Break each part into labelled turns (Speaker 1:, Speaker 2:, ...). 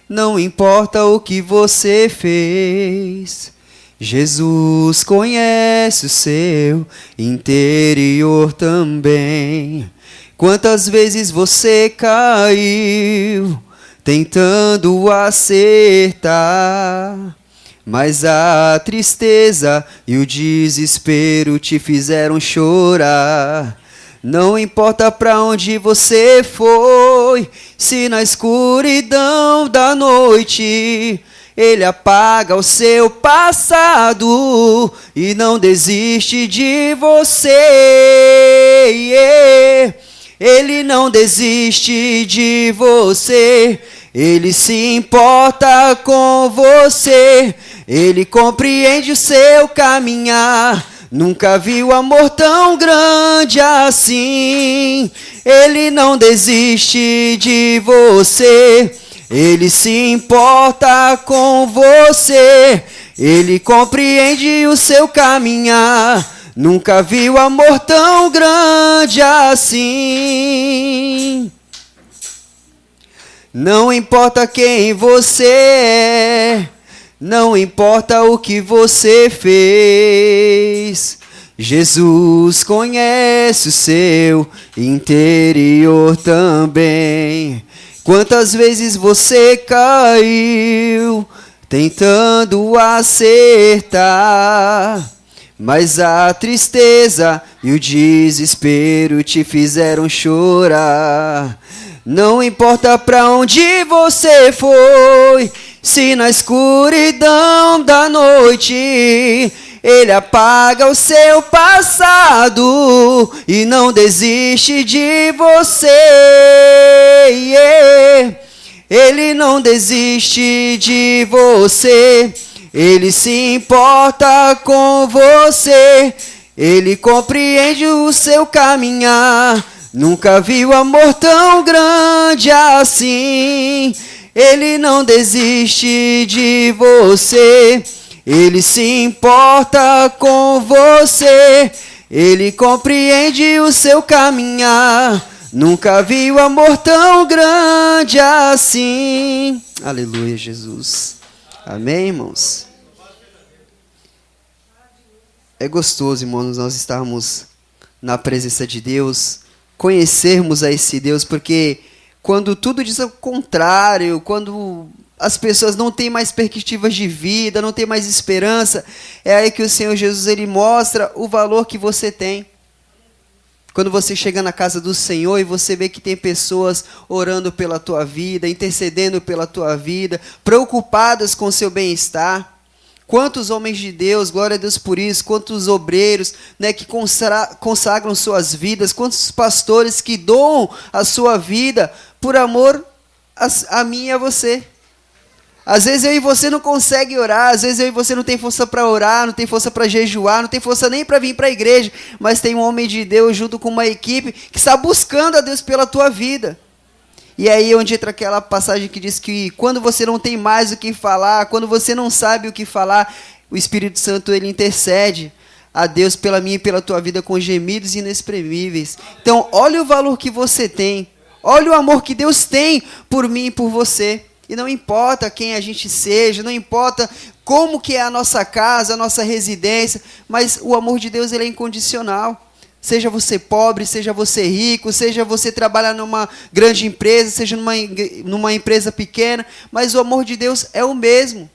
Speaker 1: Não importa o que você fez, Jesus conhece o seu interior também. Quantas vezes você caiu tentando acertar, mas a tristeza e o desespero te fizeram chorar. Não importa pra onde você foi, se na escuridão da noite Ele apaga o seu passado e não desiste de você. Ele não desiste de você. Ele se importa com você. Ele compreende o seu caminhar. Nunca viu amor tão grande assim. Ele não desiste de você. Ele se importa com você. Ele compreende o seu caminhar. Nunca viu amor tão grande assim. Não importa quem você é, não importa o que você fez, Jesus conhece o seu interior também. Quantas vezes você caiu tentando acertar, mas a tristeza e o desespero te fizeram chorar. Não importa pra onde você foi, se na escuridão da noite Ele apaga o seu passado e não desiste de você. Ele não desiste de você. Ele se importa com você. Ele compreende o seu caminhar. Nunca viu amor tão grande assim. Ele não desiste de você. Ele se importa com você. Ele compreende o seu caminhar. Nunca viu amor tão grande assim. Aleluia, Jesus. Amém, irmãos? É gostoso, irmãos, nós estarmos na presença de Deus, conhecermos a esse Deus, porque quando tudo diz o contrário, quando as pessoas não têm mais perspectivas de vida, não têm mais esperança, é aí que o Senhor Jesus ele mostra o valor que você tem. Quando você chega na casa do Senhor e você vê que tem pessoas orando pela tua vida, intercedendo pela tua vida, preocupadas com o seu bem-estar. Quantos homens de Deus, glória a Deus por isso, quantos obreiros, né, que consagram suas vidas, quantos pastores que doam a sua vida por amor a mim e a você. Às vezes eu e você não consegue orar, às vezes eu e você não tem força para orar, não tem força para jejuar, não tem força nem para vir para a igreja, mas tem um homem de Deus junto com uma equipe que está buscando a Deus pela tua vida. E aí onde entra aquela passagem que diz que quando você não tem mais o que falar, quando você não sabe o que falar, o Espírito Santo ele intercede a Deus pela minha e pela tua vida com gemidos inexprimíveis. Então olha o valor que você tem, olha o amor que Deus tem por mim e por você. E não importa quem a gente seja, não importa como que é a nossa casa, a nossa residência, mas o amor de Deus ele é incondicional. Seja você pobre, seja você rico, seja você trabalhar numa grande empresa, seja numa empresa pequena, mas o amor de Deus é o mesmo.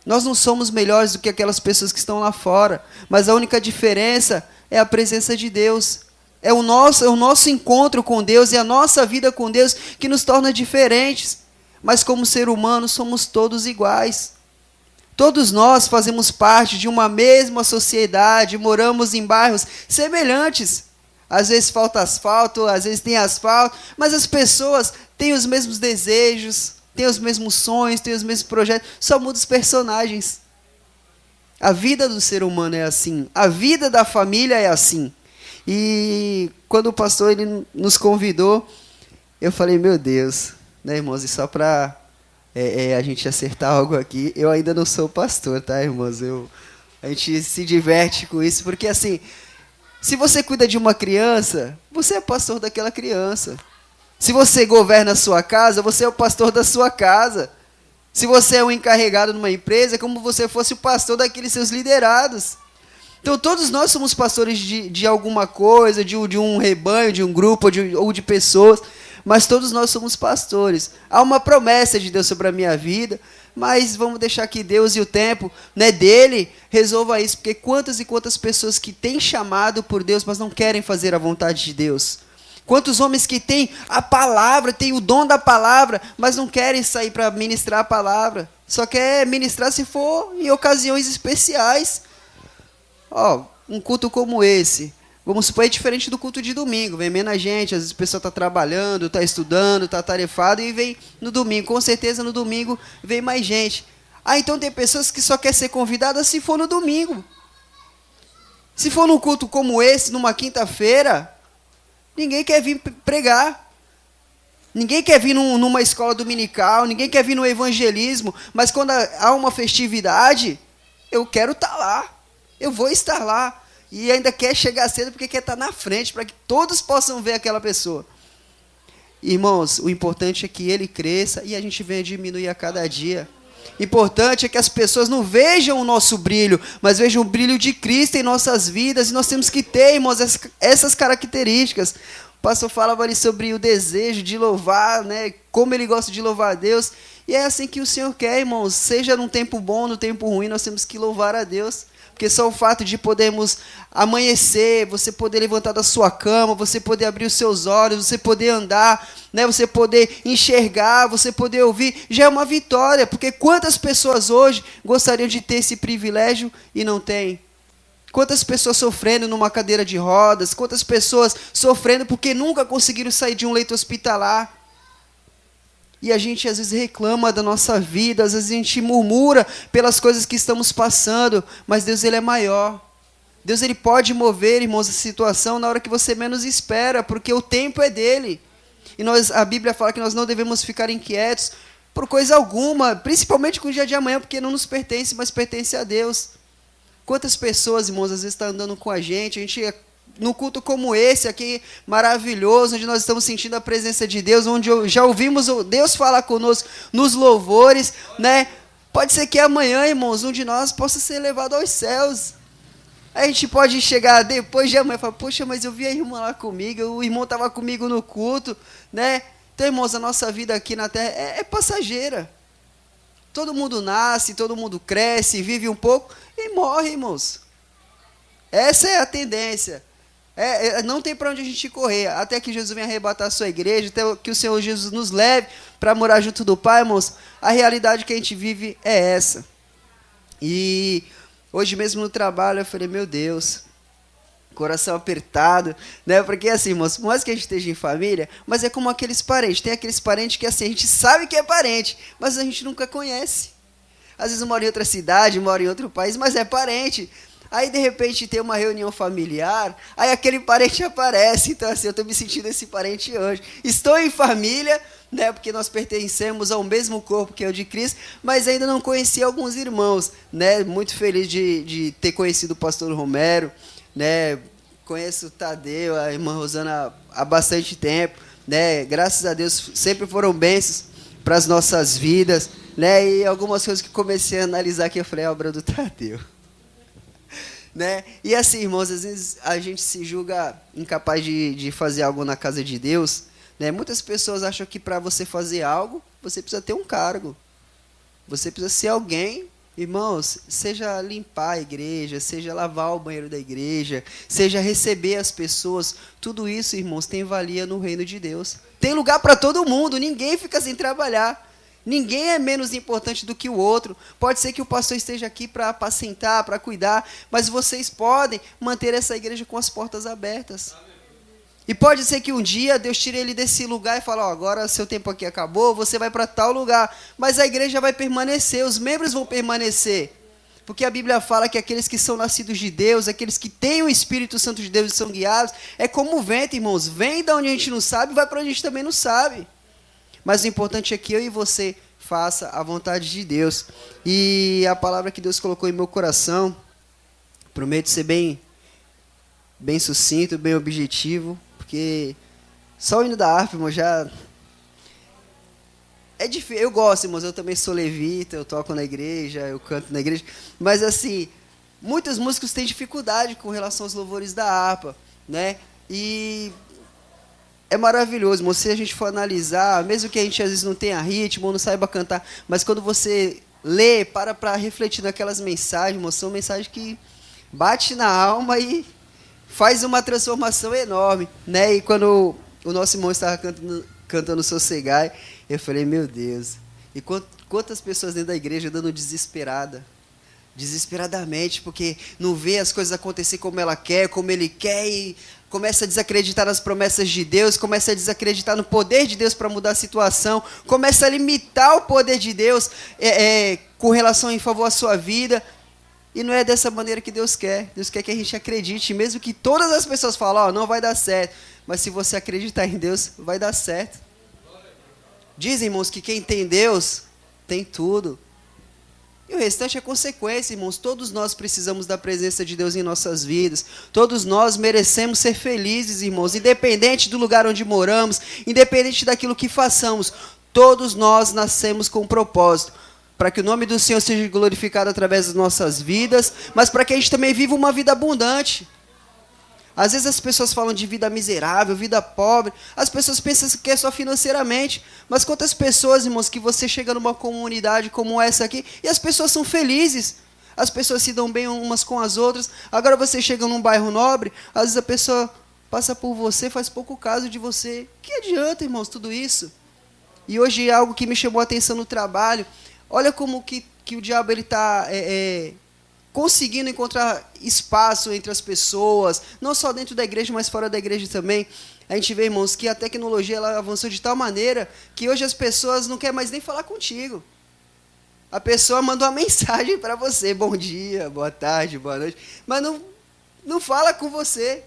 Speaker 1: Nós não somos melhores do que aquelas pessoas que estão lá fora, mas a única diferença é a presença de Deus. É o nosso encontro com Deus e a nossa vida com Deus que nos torna diferentes. Mas como ser humano somos todos iguais. Todos nós fazemos parte de uma mesma sociedade, moramos em bairros semelhantes. Às vezes falta asfalto, às vezes tem asfalto, mas as pessoas têm os mesmos desejos, têm os mesmos sonhos, têm os mesmos projetos, só mudam os personagens. A vida do ser humano é assim, a vida da família é assim. E quando o pastor ele nos convidou, eu falei, meu Deus, né, irmãos, e só para a gente acertar algo aqui, eu ainda não sou pastor, tá, irmãos? A gente se diverte com isso, porque assim, se você cuida de uma criança, você é pastor daquela criança. Se você governa a sua casa, você é o pastor da sua casa. Se você é um encarregado numa empresa, é como se você fosse o pastor daqueles seus liderados. Então, todos nós somos pastores de alguma coisa, de um rebanho, de um grupo ou de pessoas, mas todos nós somos pastores. Há uma promessa de Deus sobre a minha vida, mas vamos deixar que Deus e o tempo, né, dele resolva isso, porque quantas e quantas pessoas que têm chamado por Deus, mas não querem fazer a vontade de Deus. Quantos homens que têm a palavra, têm o dom da palavra, mas não querem sair para ministrar a palavra. Só quer ministrar se for em ocasiões especiais. Um culto como esse, vamos supor, é diferente do culto de domingo. Vem menos gente, às vezes a pessoa está trabalhando, está estudando, está tarefado e vem no domingo. Com certeza no domingo vem mais gente. Então tem pessoas que só querem ser convidadas se for no domingo. Se for num culto como esse, numa quinta-feira, ninguém quer vir pregar. Ninguém quer vir numa escola dominical, ninguém quer vir no evangelismo, mas quando há uma festividade, eu quero estar lá. Eu vou estar lá. E ainda quer chegar cedo porque quer estar na frente, para que todos possam ver aquela pessoa. Irmãos, o importante é que ele cresça e a gente venha diminuir a cada dia. Importante é que as pessoas não vejam o nosso brilho, mas vejam o brilho de Cristo em nossas vidas. E nós temos que ter, irmãos, essas características. O pastor falava ali sobre o desejo de louvar, né? Como ele gosta de louvar a Deus. E é assim que o Senhor quer, irmãos. Seja num tempo bom, no tempo ruim, nós temos que louvar a Deus. Porque só o fato de podermos amanhecer, você poder levantar da sua cama, você poder abrir os seus olhos, você poder andar, né, você poder enxergar, você poder ouvir, já é uma vitória. Porque quantas pessoas hoje gostariam de ter esse privilégio e não têm? Quantas pessoas sofrendo numa cadeira de rodas, quantas pessoas sofrendo porque nunca conseguiram sair de um leito hospitalar. E a gente às vezes reclama da nossa vida, às vezes a gente murmura pelas coisas que estamos passando, mas Deus, ele é maior. Deus, ele pode mover, irmãos, a situação na hora que você menos espera, porque o tempo é dele. E a Bíblia fala que nós não devemos ficar inquietos por coisa alguma, principalmente com o dia de amanhã, porque não nos pertence, mas pertence a Deus. Quantas pessoas, irmãos, às vezes estão andando com a gente num culto como esse aqui, maravilhoso, onde nós estamos sentindo a presença de Deus, onde já ouvimos Deus falar conosco nos louvores, né? Pode ser que amanhã, irmãos, um de nós possa ser levado aos céus. A gente pode chegar depois de amanhã e falar, poxa, mas eu vi a irmã lá comigo, o irmão estava comigo no culto, né? Então, irmãos, a nossa vida aqui na terra é passageira. Todo mundo nasce, todo mundo cresce, vive um pouco e morre, irmãos. Essa é a tendência. Não tem para onde a gente correr, até que Jesus venha arrebatar a sua igreja, até que o Senhor Jesus nos leve para morar junto do Pai, irmãos. A realidade que a gente vive é essa. E hoje mesmo no trabalho eu falei, meu Deus, coração apertado, né? Porque assim, irmãos, por mais que a gente esteja em família, mas é como aqueles parentes. Tem aqueles parentes que assim, a gente sabe que é parente, mas a gente nunca conhece. Às vezes mora em outra cidade, mora em outro país, mas é parente. Aí, de repente, tem uma reunião familiar, aí aquele parente aparece. Então, assim, eu estou me sentindo esse parente hoje. Estou em família, né, porque nós pertencemos ao mesmo corpo que é o de Cristo, mas ainda não conheci alguns irmãos. Né? Muito feliz de ter conhecido o pastor Romero, né? Conheço o Tadeu, a irmã Rosana há bastante tempo. Né? Graças a Deus, sempre foram bênçãos para as nossas vidas. Né? E algumas coisas que comecei a analisar aqui, eu falei, obra do Tadeu. Né? E assim, irmãos, às vezes a gente se julga incapaz de fazer algo na casa de Deus. Né? Muitas pessoas acham que para você fazer algo, você precisa ter um cargo. Você precisa ser alguém. Irmãos, seja limpar a igreja, seja lavar o banheiro da igreja, seja receber as pessoas. Tudo isso, irmãos, tem valia no reino de Deus. Tem lugar para todo mundo, ninguém fica sem trabalhar. Ninguém é menos importante do que o outro. Pode ser que o pastor esteja aqui para apacentar, para cuidar, mas vocês podem manter essa igreja com as portas abertas. E pode ser que um dia Deus tire ele desse lugar e fale, agora seu tempo aqui acabou, você vai para tal lugar. Mas a igreja vai permanecer, os membros vão permanecer. Porque a Bíblia fala que aqueles que são nascidos de Deus, aqueles que têm o Espírito Santo de Deus e são guiados, é como o vento, irmãos. Vem de onde a gente não sabe, vai para onde a gente também não sabe. Mas o importante é que eu e você faça a vontade de Deus. E a palavra que Deus colocou em meu coração, prometo ser bem sucinto, bem objetivo, porque Só o hino da harpa, irmão, já... É difícil. Eu gosto, irmãos, eu também sou levita, eu toco na igreja, eu canto na igreja. Mas, assim, muitos músicos têm dificuldade com relação aos louvores da harpa, né? E é maravilhoso, irmão. Se a gente for analisar, mesmo que a gente às vezes não tenha ritmo, ou não saiba cantar, mas quando você lê, para refletir naquelas mensagens, irmão, são mensagens que bate na alma e faz uma transformação enorme, né? E quando o nosso irmão estava cantando Sossegai, eu falei, meu Deus, e quantas pessoas dentro da igreja dando desesperadamente, porque não vê as coisas acontecer como ela quer, como ele quer, e começa a desacreditar nas promessas de Deus, começa a desacreditar no poder de Deus para mudar a situação, começa a limitar o poder de Deus com relação em favor à sua vida. E não é dessa maneira que Deus quer. Deus quer que a gente acredite, mesmo que todas as pessoas falem, não vai dar certo. Mas se você acreditar em Deus, vai dar certo. Dizem, irmãos, que quem tem Deus, tem tudo. E o restante é consequência, irmãos. Todos nós precisamos da presença de Deus em nossas vidas. Todos nós merecemos ser felizes, irmãos. Independente do lugar onde moramos, independente daquilo que façamos. Todos nós nascemos com um propósito. Para que o nome do Senhor seja glorificado através das nossas vidas, mas para que a gente também viva uma vida abundante. Às vezes as pessoas falam de vida miserável, vida pobre, as pessoas pensam que é só financeiramente, mas quantas pessoas, irmãos, que você chega numa comunidade como essa aqui, e as pessoas são felizes, as pessoas se dão bem umas com as outras. Agora você chega num bairro nobre, às vezes a pessoa passa por você, faz pouco caso de você. Que adianta, irmãos, tudo isso? E hoje é algo que me chamou a atenção no trabalho. Olha como que o diabo está conseguindo encontrar espaço entre as pessoas, não só dentro da igreja, mas fora da igreja também. A gente vê, irmãos, que a tecnologia ela avançou de tal maneira que hoje as pessoas não querem mais nem falar contigo. A pessoa manda uma mensagem para você, bom dia, boa tarde, boa noite, mas não fala com você.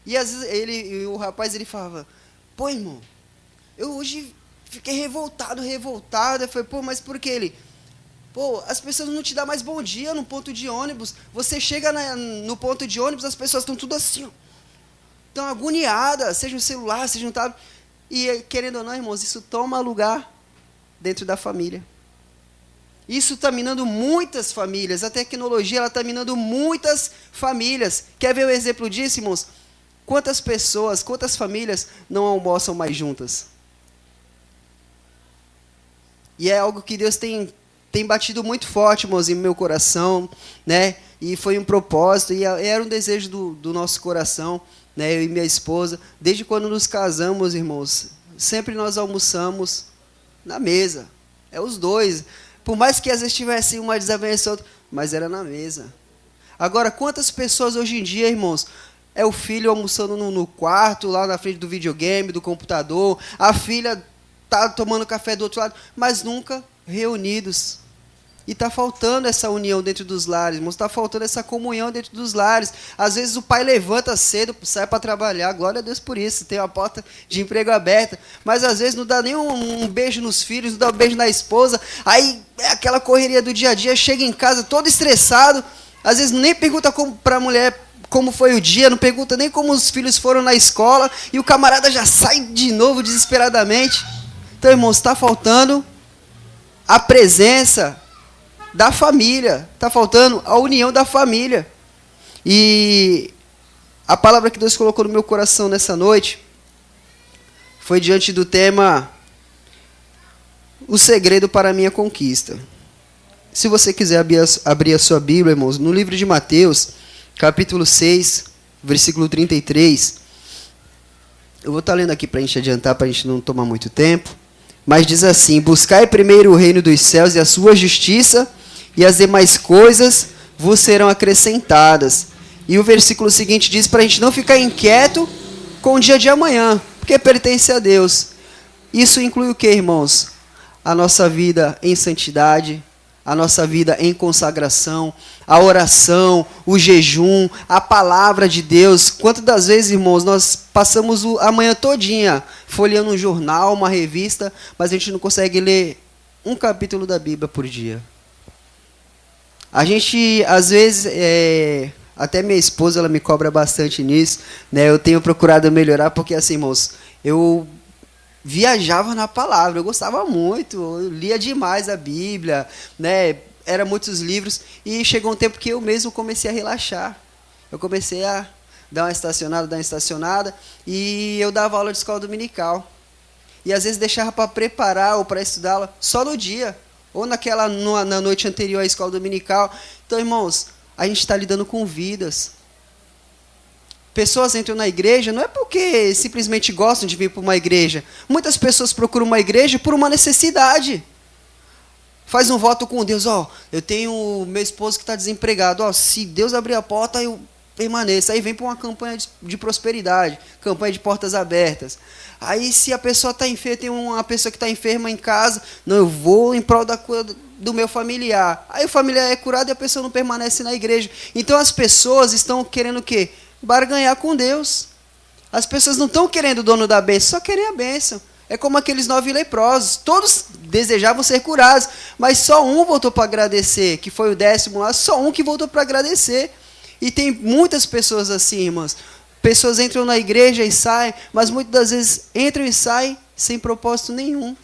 Speaker 1: E às vezes o rapaz ele falava, pô, irmão, eu hoje fiquei revoltado. Eu falei, pô, mas por que ele? Pô, as pessoas não te dão mais bom dia no ponto de ônibus. Você chega no ponto de ônibus, as pessoas estão tudo assim, ó. Estão agoniadas, seja um celular, seja um tablet. E, querendo ou não, irmãos, isso toma lugar dentro da família. Isso está minando muitas famílias. A tecnologia está minando muitas famílias. Quer ver o exemplo disso, irmãos? Quantas pessoas, quantas famílias não almoçam mais juntas? E é algo que Deus tem batido muito forte, irmãos, em meu coração, né? E foi um propósito, e era um desejo do nosso coração, né? Eu e minha esposa, desde quando nos casamos, irmãos, sempre nós almoçamos na mesa. É os dois. Por mais que às vezes tivesse uma desavença, outra, mas era na mesa. Agora, quantas pessoas hoje em dia, irmãos, é o filho almoçando no quarto, lá na frente do videogame, do computador, a filha está tomando café do outro lado, mas nunca reunidos. E está faltando essa união dentro dos lares, irmãos, está faltando essa comunhão dentro dos lares. Às vezes o pai levanta cedo, sai para trabalhar, glória a Deus por isso, tem uma porta de emprego aberta, mas às vezes não dá nem um beijo nos filhos, não dá um beijo na esposa, aí é aquela correria do dia a dia, chega em casa todo estressado, às vezes nem pergunta para a mulher como foi o dia, não pergunta nem como os filhos foram na escola, e o camarada já sai de novo desesperadamente. Então, irmãos, está faltando a presença da família, está faltando a união da família. E a palavra que Deus colocou no meu coração nessa noite foi diante do tema O Segredo para a Minha Conquista. Se você quiser abrir a sua Bíblia, irmãos, no livro de Mateus, capítulo 6, versículo 33, eu vou estar lendo aqui para a gente adiantar, para a gente não tomar muito tempo. Mas diz assim: buscai primeiro o reino dos céus e a sua justiça, e as demais coisas vos serão acrescentadas. E o versículo seguinte diz para a gente não ficar inquieto com o dia de amanhã, porque pertence a Deus. Isso inclui o que, irmãos? A nossa vida em santidade, a nossa vida em consagração, a oração, o jejum, a palavra de Deus. Quantas das vezes, irmãos, nós passamos a manhã todinha folheando um jornal, uma revista, mas a gente não consegue ler um capítulo da Bíblia por dia. A gente, às vezes, até minha esposa, ela me cobra bastante nisso, né? Eu tenho procurado melhorar, porque assim, irmãos, eu viajava na palavra, eu gostava muito, eu lia demais a Bíblia, né? Eram muitos livros, e chegou um tempo que eu mesmo comecei a relaxar. Eu comecei a dar uma estacionada, e eu dava aula de escola dominical. E às vezes deixava para preparar ou para estudá-la só no dia, ou na noite anterior à escola dominical. Então, irmãos, a gente está lidando com vidas. Pessoas entram na igreja não é porque simplesmente gostam de vir para uma igreja. Muitas pessoas procuram uma igreja por uma necessidade. Faz um voto com Deus, eu tenho meu esposo que está desempregado, se Deus abrir a porta, eu permaneço. Aí vem para uma campanha de prosperidade, campanha de portas abertas. Aí se a pessoa está enferma, tem uma pessoa que está enferma em casa, não, eu vou em prol da cura do meu familiar. Aí o familiar é curado e a pessoa não permanece na igreja. Então as pessoas estão querendo o quê? Barganhar com Deus. As pessoas não estão querendo o dono da bênção, só querem a bênção. É como aqueles 9 leprosos. Todos desejavam ser curados, mas só um voltou para agradecer, que foi o 10º lá, só um que voltou para agradecer. E tem muitas pessoas assim, irmãs. Pessoas entram na igreja e saem, mas muitas das vezes entram e saem sem propósito nenhum.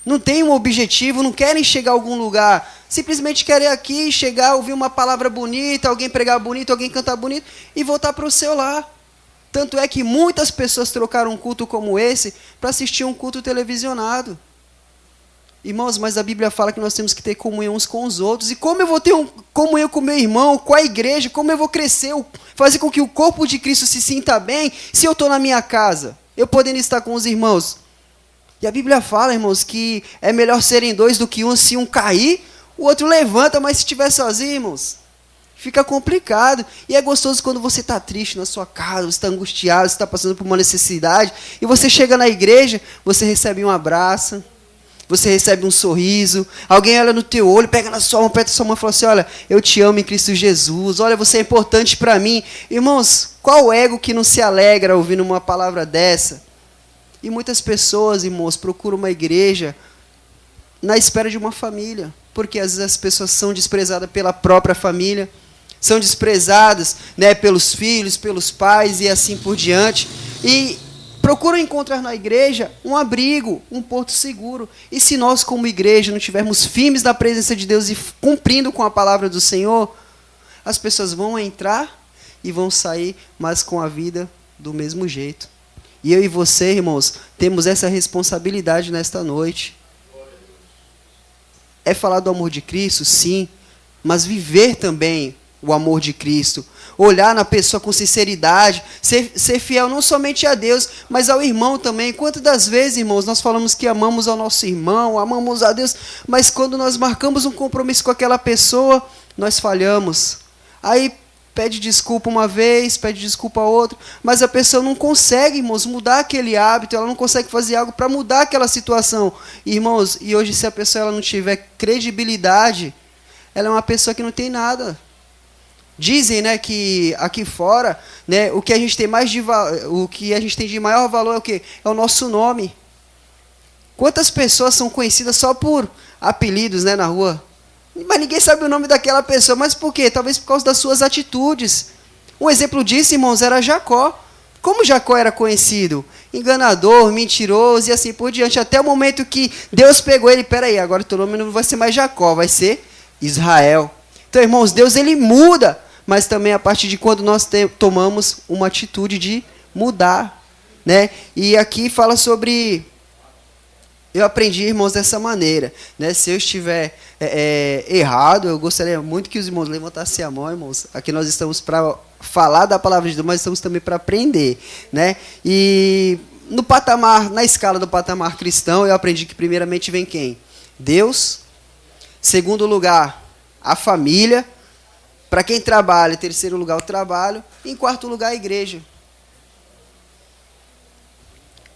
Speaker 1: Não tem um objetivo, não querem chegar a algum lugar. Simplesmente querem aqui chegar, ouvir uma palavra bonita, alguém pregar bonito, alguém cantar bonito e voltar para o seu lar. Tanto é que muitas pessoas trocaram um culto como esse para assistir um culto televisionado. Irmãos, mas a Bíblia fala que nós temos que ter comunhão uns com os outros. E como eu vou ter comunhão com o meu irmão, com a igreja, como eu vou crescer, fazer com que o corpo de Cristo se sinta bem, se eu estou na minha casa, eu podendo estar com os irmãos? E a Bíblia fala, irmãos, que é melhor serem 2 do que um. Se um cair, o outro levanta, mas se estiver sozinho, irmãos, fica complicado. E é gostoso quando você está triste na sua casa, você está angustiado, você está passando por uma necessidade, e você chega na igreja, você recebe um abraço, você recebe um sorriso, alguém olha no teu olho, pega na sua mão, aperta sua mão e fala assim, olha, eu te amo em Cristo Jesus, olha, você é importante para mim. Irmãos, qual ego que não se alegra ouvindo uma palavra dessa? E muitas pessoas, irmãos, procuram uma igreja na espera de uma família, porque às vezes as pessoas são desprezadas pela própria família, são desprezadas, né, pelos filhos, pelos pais e assim por diante, e procuram encontrar na igreja um abrigo, um porto seguro. E se nós, como igreja, não tivermos firmes na presença de Deus e cumprindo com a palavra do Senhor, as pessoas vão entrar e vão sair, mas com a vida do mesmo jeito. E eu e você, irmãos, temos essa responsabilidade nesta noite. É falar do amor de Cristo, sim, mas viver também o amor de Cristo. Olhar na pessoa com sinceridade, ser fiel não somente a Deus, mas ao irmão também. Quantas das vezes, irmãos, nós falamos que amamos ao nosso irmão, amamos a Deus, mas quando nós marcamos um compromisso com aquela pessoa, nós falhamos. Aí pede desculpa uma vez, pede desculpa outra, mas a pessoa não consegue, irmãos, mudar aquele hábito, ela não consegue fazer algo para mudar aquela situação. Irmãos, e hoje se a pessoa ela não tiver credibilidade, ela é uma pessoa que não tem nada. Dizem, né, que aqui fora, né, o que a gente tem de maior valor é o quê? É o nosso nome. Quantas pessoas são conhecidas só por apelidos, né, na rua? Mas ninguém sabe o nome daquela pessoa. Mas por quê? Talvez por causa das suas atitudes. Um exemplo disso, irmãos, era Jacó. Como Jacó era conhecido? Enganador, mentiroso e assim por diante. Até o momento que Deus pegou ele. Peraí, agora o teu nome não vai ser mais Jacó, vai ser Israel. Então, irmãos, Deus ele muda. Mas também a partir de quando nós tomamos uma atitude de mudar, né? E aqui fala sobre... Eu aprendi, irmãos, dessa maneira, né? Se eu estiver errado, eu gostaria muito que os irmãos levantassem a mão, irmãos. Aqui nós estamos para falar da palavra de Deus, mas estamos também para aprender, né? E no patamar, na escala do patamar cristão, eu aprendi que primeiramente vem quem? Deus. Segundo lugar, a família. Para quem trabalha, em terceiro lugar, o trabalho. E em quarto lugar, a igreja.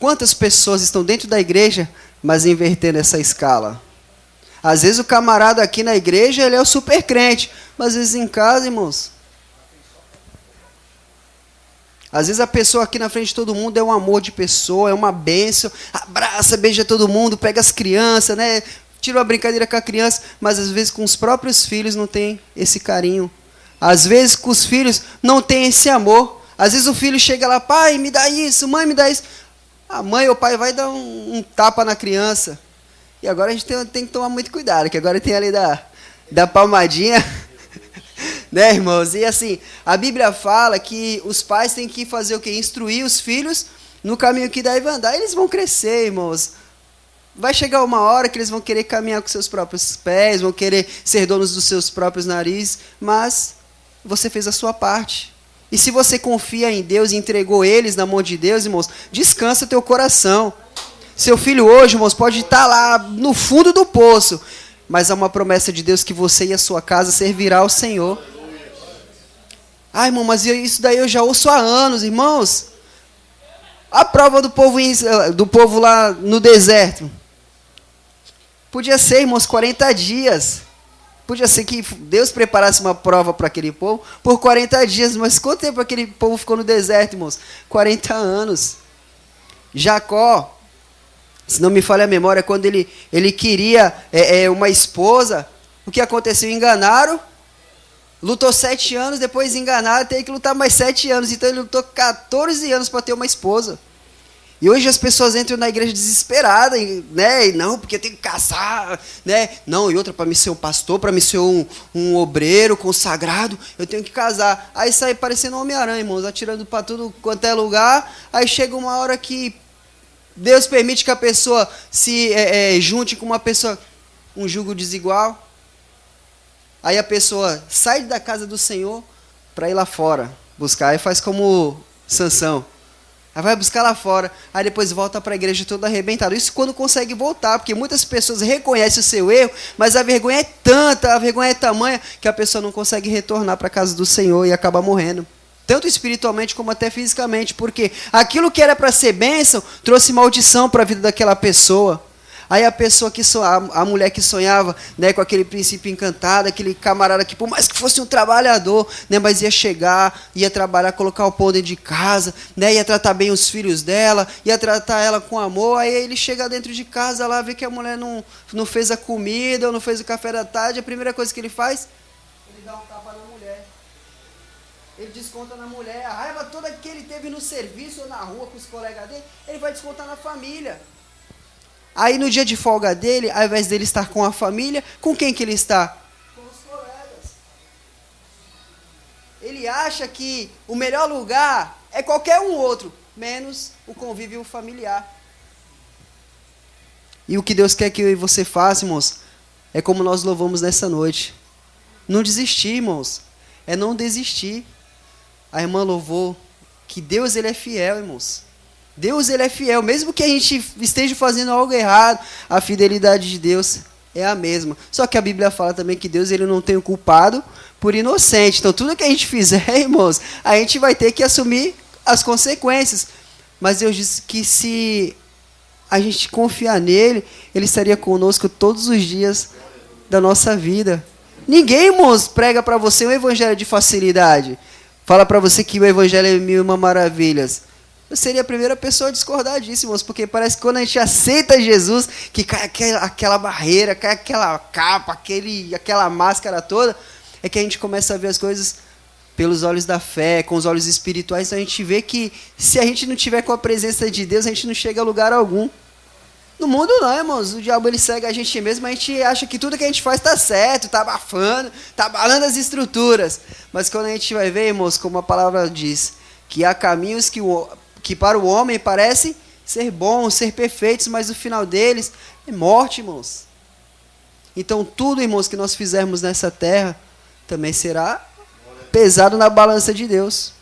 Speaker 1: Quantas pessoas estão dentro da igreja, mas invertendo essa escala? Às vezes o camarada aqui na igreja, ele é o super crente, mas às vezes em casa, irmãos, às vezes a pessoa aqui na frente de todo mundo é um amor de pessoa, é uma bênção, abraça, beija todo mundo, pega as crianças, né? Tira uma brincadeira com a criança, mas às vezes com os próprios filhos não tem esse carinho. Às vezes com os filhos não tem esse amor. Às vezes o filho chega lá, pai, me dá isso, mãe, me dá isso. a mãe ou o pai vai dar um tapa na criança. E agora a gente tem que tomar muito cuidado, que agora tem ali da palmadinha, né, irmãos? E assim, a Bíblia fala que os pais têm que fazer o quê? Instruir os filhos no caminho que deve andar. Eles vão crescer, irmãos. Vai chegar uma hora que eles vão querer caminhar com seus próprios pés, vão querer ser donos dos seus próprios narizes, mas você fez a sua parte. E se você confia em Deus e entregou eles na mão de Deus, irmãos, descansa teu coração. Seu filho hoje, irmãos, pode estar lá no fundo do poço, mas há uma promessa de Deus que você e a sua casa servirá ao Senhor. Ah, irmão, mas isso daí eu já ouço há anos, irmãos. A prova do povo lá no deserto. Podia ser, irmãos, 40 dias. Podia ser que Deus preparasse uma prova para aquele povo por 40 dias. Mas quanto tempo aquele povo ficou no deserto, irmãos? 40 anos. Jacó, se não me falha a memória, quando ele queria uma esposa, o que aconteceu? Enganaram. Lutou 7 anos, depois enganaram, teve que lutar mais 7 anos. Então ele lutou 14 anos para ter uma esposa. E hoje as pessoas entram na igreja desesperadas, né? E não, porque eu tenho que casar, né? Não, e outra, para me ser um pastor, para me ser um obreiro consagrado, eu tenho que casar. Aí sai parecendo um Homem-Aranha, irmãos, atirando para tudo quanto é lugar. Aí chega uma hora que Deus permite que a pessoa se junte com uma pessoa, um jugo desigual. Aí a pessoa sai da casa do Senhor para ir lá fora buscar. Aí faz como Sansão. Aí vai buscar lá fora, aí depois volta para a igreja todo arrebentado. Isso quando consegue voltar, porque muitas pessoas reconhecem o seu erro, mas a vergonha é tanta, a vergonha é tamanha, que a pessoa não consegue retornar para a casa do Senhor e acaba morrendo. Tanto espiritualmente como até fisicamente, porque aquilo que era para ser bênção, trouxe maldição para a vida daquela pessoa. Aí a pessoa a mulher que sonhava, né, com aquele princípio encantado, aquele camarada que por mais que fosse um trabalhador, né, mas ia chegar, ia trabalhar, colocar o pão dentro de casa, né, ia tratar bem os filhos dela, ia tratar ela com amor. Aí ele chega dentro de casa lá, vê que a mulher não fez a comida, ou não fez o café da tarde. A primeira coisa que ele faz, ele dá um tapa na mulher. Ele desconta na mulher. A raiva toda que ele teve no serviço ou na rua com os colegas dele, ele vai descontar na família. Aí no dia de folga dele, ao invés dele estar com a família, com quem que ele está? Com os colegas. Ele acha que o melhor lugar é qualquer um outro, menos o convívio familiar. E o que Deus quer que eu e você faça, irmãos, é como nós louvamos nessa noite. Não desistir, irmãos. É não desistir. A irmã louvou que Deus, ele é fiel, irmãos. Deus, ele é fiel, mesmo que a gente esteja fazendo algo errado, a fidelidade de Deus é a mesma. Só que a Bíblia fala também que Deus, ele não tem o culpado por inocente. Então tudo que a gente fizer, irmãos, a gente vai ter que assumir as consequências. Mas Deus disse que se a gente confiar nele, ele estaria conosco todos os dias da nossa vida. Ninguém, irmãos, prega para você um evangelho de facilidade. Fala para você que o evangelho é 1001 maravilhas. Eu seria a primeira pessoa a discordar disso, irmãos, porque parece que quando a gente aceita Jesus, que cai aquela barreira, cai aquela capa, aquela máscara toda, é que a gente começa a ver as coisas pelos olhos da fé, com os olhos espirituais. Então a gente vê que se a gente não tiver com a presença de Deus, a gente não chega a lugar algum. No mundo não, irmãos. O diabo, ele segue a gente mesmo, a gente acha que tudo que a gente faz está certo, está abafando, está abalando as estruturas. Mas quando a gente vai ver, irmãos, como a palavra diz, que há caminhos que para o homem parecem ser bons, ser perfeitos, mas o final deles é morte, irmãos. Então tudo, irmãos, que nós fizermos nessa terra também será pesado na balança de Deus.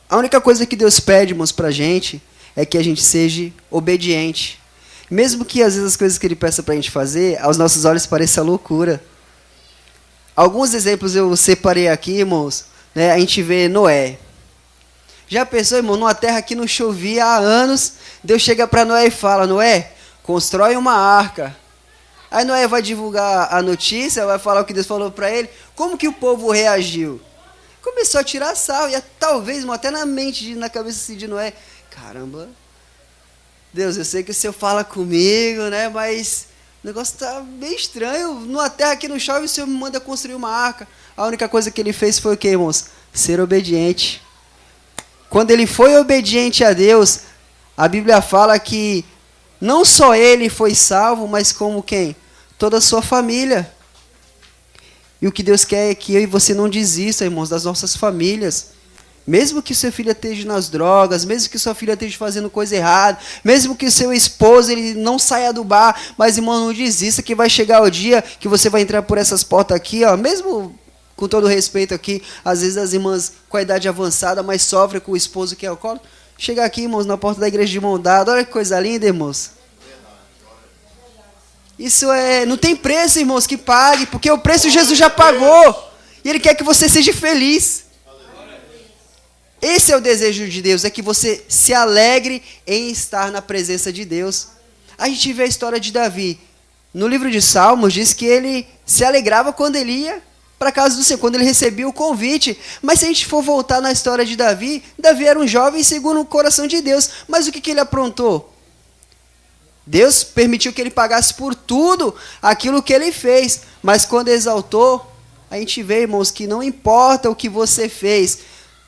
Speaker 1: A única coisa que Deus pede, irmãos, para a gente é que a gente seja obediente. Mesmo que às vezes as coisas que Ele peça para a gente fazer, aos nossos olhos pareça loucura. Alguns exemplos eu separei aqui, irmãos. Né, a gente vê Noé. Já pensou, irmão, numa terra que não chovia há anos, Deus chega para Noé e fala: Noé, constrói uma arca. Aí Noé vai divulgar a notícia, vai falar o que Deus falou para ele. Como que o povo reagiu? Começou a tirar sarro, e talvez, irmão, até na cabeça de Noé: caramba, Deus, eu sei que o Senhor fala comigo, né, mas o negócio está bem estranho. Numa terra que não chove, o Senhor me manda construir uma arca. A única coisa que ele fez foi o quê, irmãos? Ser obediente. quando ele foi obediente a Deus, a Bíblia fala que não só ele foi salvo, mas como quem? Toda a sua família. E o que Deus quer é que eu e você não desista, irmãos, das nossas famílias. Mesmo que seu filho esteja nas drogas, mesmo que sua filha esteja fazendo coisa errada, mesmo que seu esposo ele não saia do bar, mas, irmão, não desista que vai chegar o dia que você vai entrar por essas portas aqui, ó, mesmo com todo respeito aqui, às vezes as irmãs com a idade avançada, mas sofrem com o esposo que é alcoólatra. Chegar aqui, irmãos, na porta da igreja de mão dada, olha que coisa linda, irmãos. Isso não tem preço, irmãos, que pague, porque o preço Jesus já pagou. E Ele quer que você seja feliz. Esse é o desejo de Deus, é que você se alegre em estar na presença de Deus. A gente vê a história de Davi. No livro de Salmos diz que ele se alegrava quando ele ia para a casa do Senhor, quando ele recebia o convite. Mas se a gente for voltar na história de Davi, Davi era um jovem segundo o coração de Deus. Mas o que ele aprontou? Deus permitiu que ele pagasse por tudo aquilo que ele fez. Mas quando exaltou, a gente vê, irmãos, que não importa o que você fez,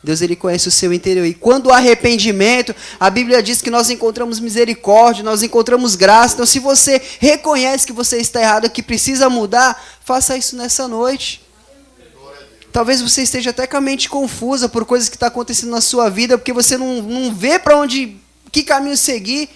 Speaker 1: Deus ele conhece o seu interior. E quando há arrependimento, a Bíblia diz que nós encontramos misericórdia, nós encontramos graça. Então, se você reconhece que você está errado, que precisa mudar, faça isso nessa noite. Talvez você esteja até com a mente confusa por coisas que estão acontecendo na sua vida, porque você não vê para onde, que caminho seguir.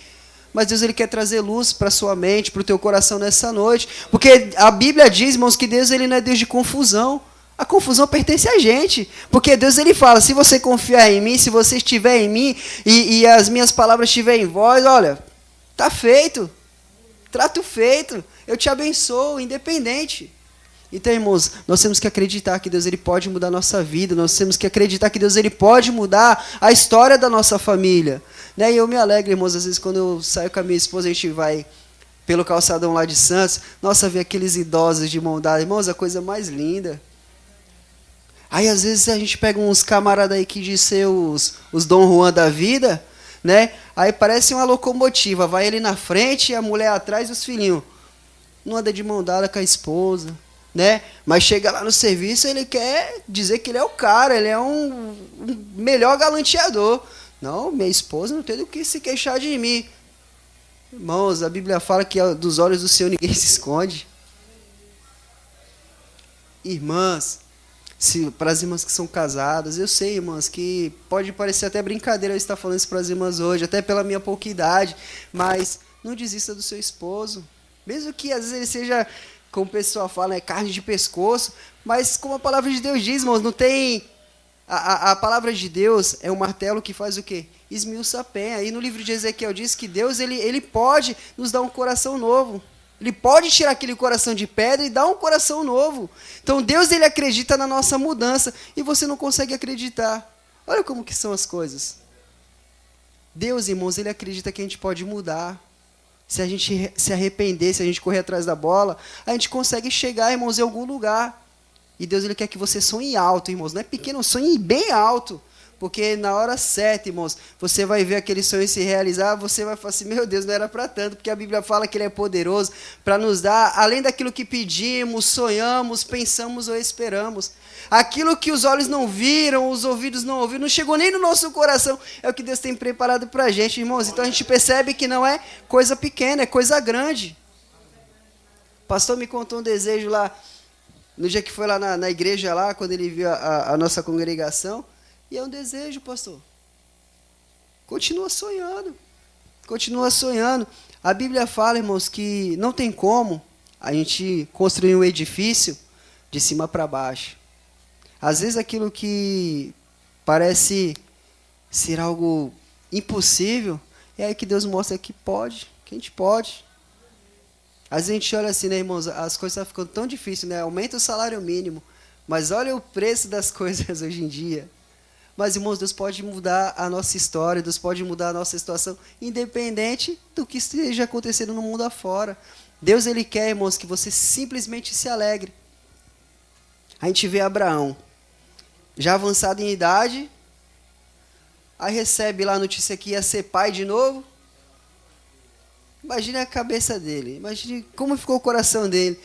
Speaker 1: Mas Deus ele quer trazer luz para a sua mente, para o teu coração nessa noite. Porque a Bíblia diz, irmãos, que Deus ele não é Deus de confusão. A confusão pertence a gente. Porque Deus ele fala, se você confiar em mim, se você estiver em mim e as minhas palavras estiverem em vós, olha, está feito. Trato feito. Eu te abençoo, independente. Então, irmãos, nós temos que acreditar que Deus ele pode mudar a nossa vida. Nós temos que acreditar que Deus ele pode mudar a história da nossa família. Né? E eu me alegro, irmãos, às vezes quando eu saio com a minha esposa, a gente vai pelo calçadão lá de Santos, nossa, ver aqueles idosos de mão dada, irmãos, a coisa mais linda. Aí às vezes a gente pega uns camaradas aí que diz ser os Dom Juan da vida, né? Aí parece uma locomotiva, vai ele na frente, a mulher atrás e os filhinhos. Não anda de mão dada com a esposa, né? Mas chega lá no serviço, ele quer dizer que ele é o cara, ele é um melhor galanteador. Não, minha esposa não tem do que se queixar de mim. Irmãos, a Bíblia fala que dos olhos do Senhor ninguém se esconde. Irmãs, para as irmãs que são casadas, eu sei, irmãs, que pode parecer até brincadeira eu estar falando isso para as irmãs hoje, até pela minha pouca idade, mas não desista do seu esposo. Mesmo que às vezes ele seja, como o pessoal fala, carne de pescoço, mas como a palavra de Deus diz, irmãos, não tem... A palavra de Deus é um martelo que faz o quê? Esmiuça a penha. Aí no livro de Ezequiel diz que Deus ele pode nos dar um coração novo. Ele pode tirar aquele coração de pedra e dar um coração novo. Então Deus ele acredita na nossa mudança e você não consegue acreditar. Olha como que são as coisas. Deus, irmãos, ele acredita que a gente pode mudar. Se a gente se arrepender, se a gente correr atrás da bola, a gente consegue chegar, irmãos, em algum lugar. E Deus ele quer que você sonhe alto, irmãos. Não é pequeno, sonhe bem alto. Porque na hora certa, irmãos, você vai ver aquele sonho se realizar, você vai falar assim, meu Deus, não era para tanto, porque a Bíblia fala que Ele é poderoso para nos dar, além daquilo que pedimos, sonhamos, pensamos ou esperamos. Aquilo que os olhos não viram, os ouvidos não ouviram, não chegou nem no nosso coração, é o que Deus tem preparado para a gente, irmãos. Então a gente percebe que não é coisa pequena, é coisa grande. O pastor me contou um desejo lá, no dia que foi lá na igreja, lá, quando ele viu a nossa congregação. E é um desejo, pastor. Continua sonhando. Continua sonhando. A Bíblia fala, irmãos, que não tem como a gente construir um edifício de cima para baixo. Às vezes aquilo que parece ser algo impossível, é aí que Deus mostra que pode, que a gente pode. Às vezes a gente olha assim, né, irmãos, as coisas estão ficando tão difíceis, né? Aumenta o salário mínimo, mas olha o preço das coisas hoje em dia. Mas, irmãos, Deus pode mudar a nossa história, Deus pode mudar a nossa situação, independente do que esteja acontecendo no mundo afora. Deus, ele quer, irmãos, que você simplesmente se alegre. A gente vê Abraão, já avançado em idade, aí recebe lá a notícia que ia ser pai de novo. Imagine a cabeça dele, imagine como ficou o coração dele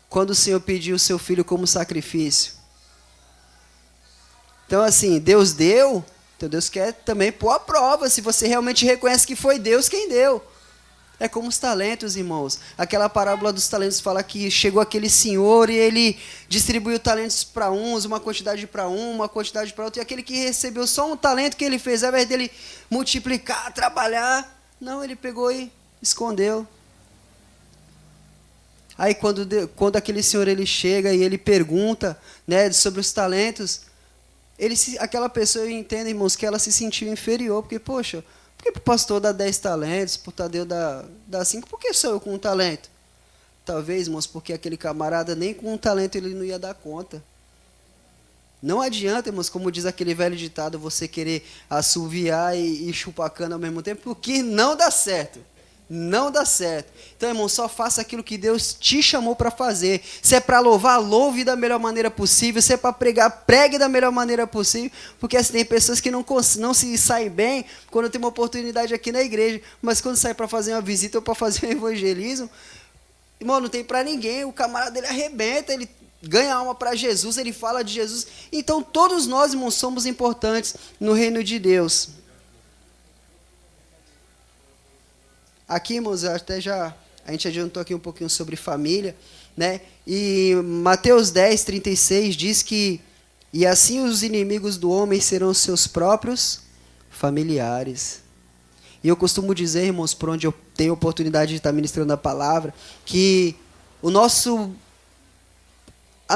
Speaker 1: quando o Senhor pediu o seu filho como sacrifício. Então, assim, Deus deu, Então Deus quer também pôr a prova, se você realmente reconhece que foi Deus quem deu. É como os talentos, irmãos. Aquela parábola dos talentos fala que chegou aquele senhor e ele distribuiu talentos para uns, uma quantidade para um, uma quantidade para outro. E aquele que recebeu só um talento, que ele fez, ao invés dele multiplicar, trabalhar, não, ele pegou e escondeu. Aí quando aquele senhor ele chega e ele pergunta, né, sobre os talentos, aquela pessoa entende, irmãos, que ela se sentiu inferior, porque, poxa, por que o pastor dá 10 talentos, por Tadeu dá 5, por que sou eu com um talento? Talvez, irmãos, porque aquele camarada nem com um talento ele não ia dar conta. Não adianta, irmãos, como diz aquele velho ditado, você querer assoviar e chupar cana ao mesmo tempo, porque não dá certo. Não dá certo. Então, irmão, só faça aquilo que Deus te chamou para fazer. Se é para louvar, louve da melhor maneira possível. Se é para pregar, pregue da melhor maneira possível. Porque assim, tem pessoas que não se saem bem quando tem uma oportunidade aqui na igreja. Mas quando sai para fazer uma visita ou para fazer um evangelismo, irmão, não tem para ninguém. O camarada, ele arrebenta, ele ganha alma para Jesus, ele fala de Jesus. Então, todos nós, irmãos, somos importantes no reino de Deus. Aqui, irmãos, a gente adiantou aqui um pouquinho sobre família, né? E Mateus 10, 36 diz que, e assim os inimigos do homem serão seus próprios familiares. E eu costumo dizer, irmãos, por onde eu tenho oportunidade de estar ministrando a palavra, que a